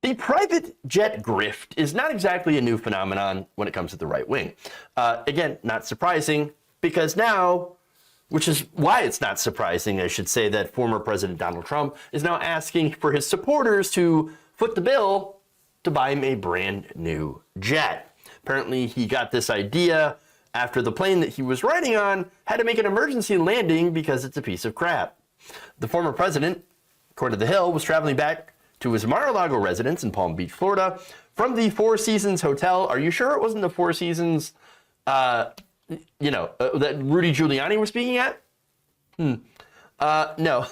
The private jet grift is not exactly a new phenomenon when it comes to the right wing. Again, not surprising, because now, which is why it's not surprising, I should say, that former President Donald Trump is now asking for his supporters to foot the bill to buy him a brand new jet. Apparently, he got this idea after the plane that he was riding on had to make an emergency landing because it's a piece of crap. The former president, according to The Hill, was traveling back to his Mar-a-Lago residence in Palm Beach, Florida, from the Four Seasons Hotel. Are you sure it wasn't the Four Seasons, that Rudy Giuliani was speaking at? No,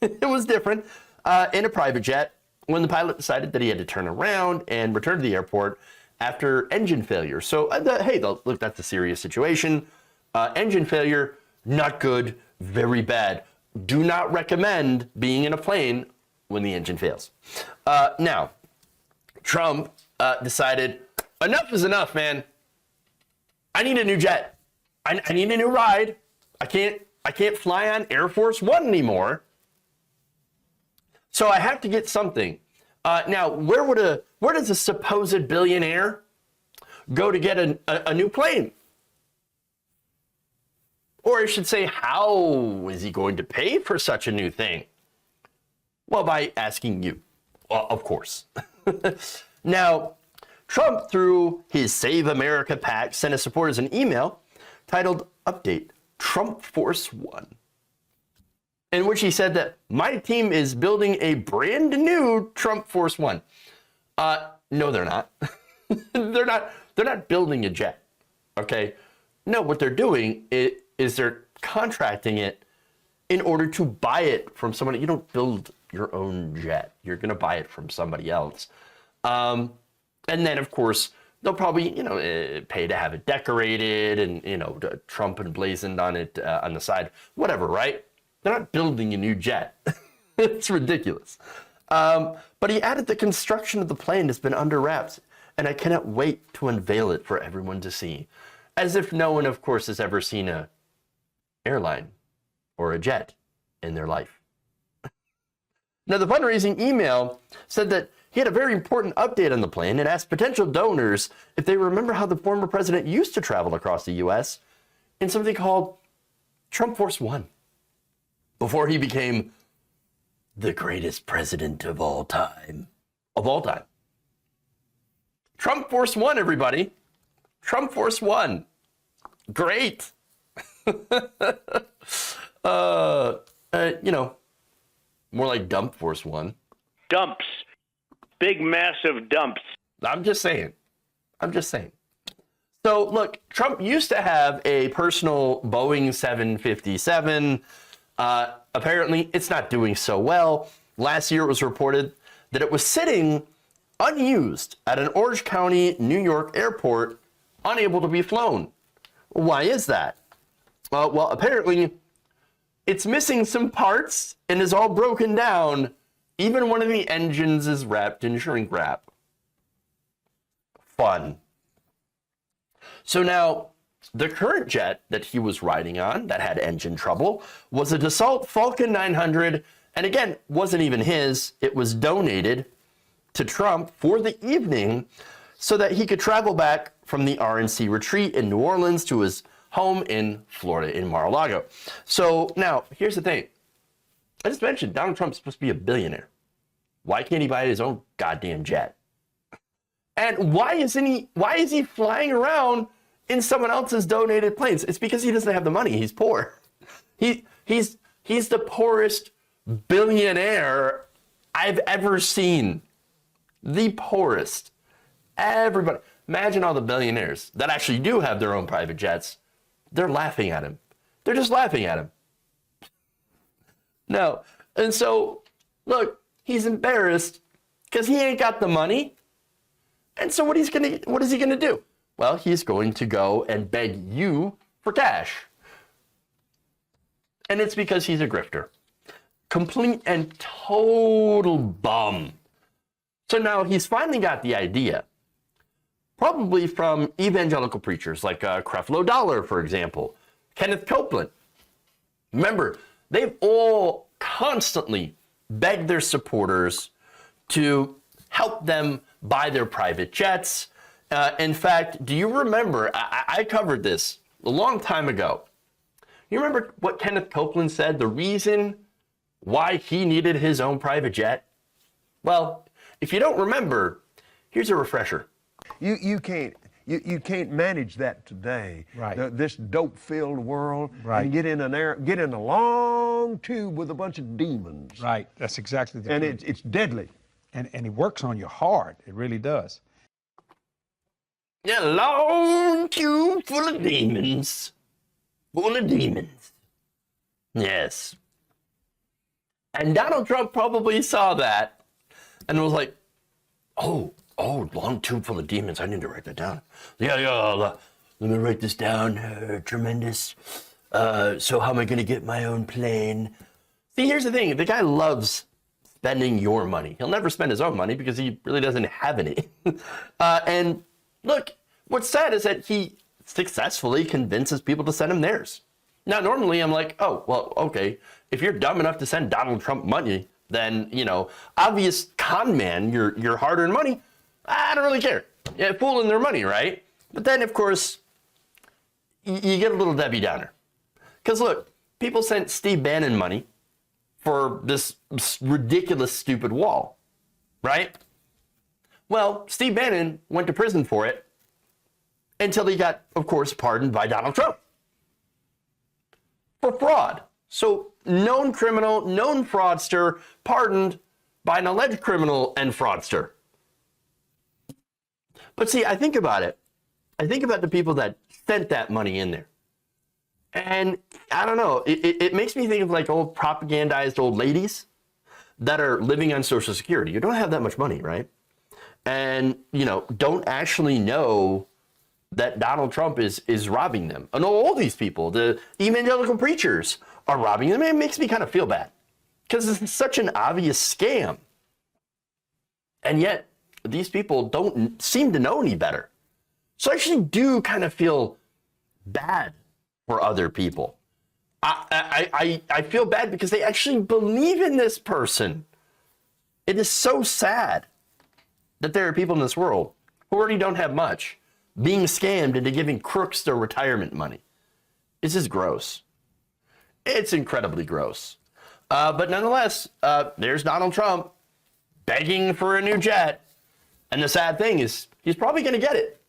it was different. In a private jet, when the pilot decided that he had to turn around and return to the airport after engine failure. So, look, that's a serious situation. Engine failure, not good, very bad. Do not recommend being in a plane when the engine fails. Now, Trump decided, enough is enough, man. I need a new jet. I need a new ride. I can't fly on Air Force One anymore. So I have to get something. Now, where does a supposed billionaire go to get a new plane? Or I should say, how is he going to pay for such a new thing? Well, by asking you, well, of course. Now, Trump, through his Save America PAC, sent his supporters an email titled Update Trump Force One, in which he said that my team is building a brand new Trump Force One. No, they're not. They're not building a jet. Okay? No, what they're doing is they're contracting it in order to buy it from somebody. You don't build your own jet. You're going to buy it from somebody else. And then, of course, they'll probably, pay to have it decorated and, Trump emblazoned on it on the side, whatever, right? They're not building a new jet. It's ridiculous. But he added the construction of the plane has been under wraps, and I cannot wait to unveil it for everyone to see. As if no one, of course, has ever seen a airline or a jet in their life. Now, the fundraising email said that he had a very important update on the plane and asked potential donors if they remember how the former president used to travel across the U.S. in something called Trump Force One, before he became the greatest president of all time. Of all time. Trump Force One, everybody. Trump Force One. Great. More like Dump Force One. Dumps. Big, massive dumps. I'm just saying. So, look, Trump used to have a personal Boeing 757. Apparently, it's not doing so well. Last year, it was reported that it was sitting unused at an Orange County, New York airport, unable to be flown. Why is that? Well, apparently, it's missing some parts and is all broken down. Even one of the engines is wrapped in shrink wrap. Fun. So now, the current jet that he was riding on that had engine trouble was a Dassault Falcon 900, and again, wasn't even his. It was donated to Trump for the evening so that he could travel back from the RNC retreat in New Orleans to his home in Florida in Mar-a-Lago. So now, here's the thing. I just mentioned Donald Trump's supposed to be a billionaire. Why can't he buy his own goddamn jet? And why is he flying around in someone else's donated planes? It's because he doesn't have the money. He's poor. He's the poorest billionaire I've ever seen. The poorest. Everybody. Imagine all the billionaires that actually do have their own private jets. They're laughing at him. They're just laughing at him. No. And so, look, he's embarrassed because he ain't got the money. And so what is he gonna do? Well, he's going to go and beg you for cash. And it's because he's a grifter. Complete and total bum. So now he's finally got the idea, probably from evangelical preachers like Creflo Dollar, for example, Kenneth Copeland. Remember, they've all constantly begged their supporters to help them buy their private jets. In fact, do you remember, I covered this a long time ago. You remember what Kenneth Copeland said, the reason why he needed his own private jet? Well, if you don't remember, here's a refresher. You can't manage that today. Right. This dope-filled world. Right. And get in a long tube with a bunch of demons. Right. That's exactly the And truth. it's deadly. And it works on you hard. It really does. Yeah, long tube full of demons. Full of demons. Yes. And Donald Trump probably saw that and was like, oh, long tube full of demons. I need to write that down. Yeah, let me write this down. Tremendous. So how am I going to get my own plane? See, here's the thing. The guy loves spending your money. He'll never spend his own money because he really doesn't have any. And look, what's sad is that he successfully convinces people to send him theirs. Now, normally I'm like, oh, well, okay. If you're dumb enough to send Donald Trump money, then, obvious con man, your hard-earned money, I don't really care. Yeah, fooling their money, right? But then, of course, you get a little Debbie Downer. Because look, people sent Steve Bannon money for this ridiculous, stupid wall, right? Well, Steve Bannon went to prison for it until he got, of course, pardoned by Donald Trump for fraud. So, known criminal, known fraudster, pardoned by an alleged criminal and fraudster. But see, I think about it. I think about the people that sent that money in there. And I don't know, it makes me think of like old propagandized old ladies that are living on Social Security. You don't have that much money, right? And, don't actually know that Donald Trump is robbing them. And all these people, the evangelical preachers, are robbing them. It makes me kind of feel bad because it's such an obvious scam. And yet, these people don't seem to know any better. So I actually do kind of feel bad for other people. I feel bad because they actually believe in this person. It is so sad that there are people in this world who already don't have much being scammed into giving crooks their retirement money. This is gross. It's incredibly gross. But nonetheless, there's Donald Trump begging for a new jet. And the sad thing is, he's probably going to get it.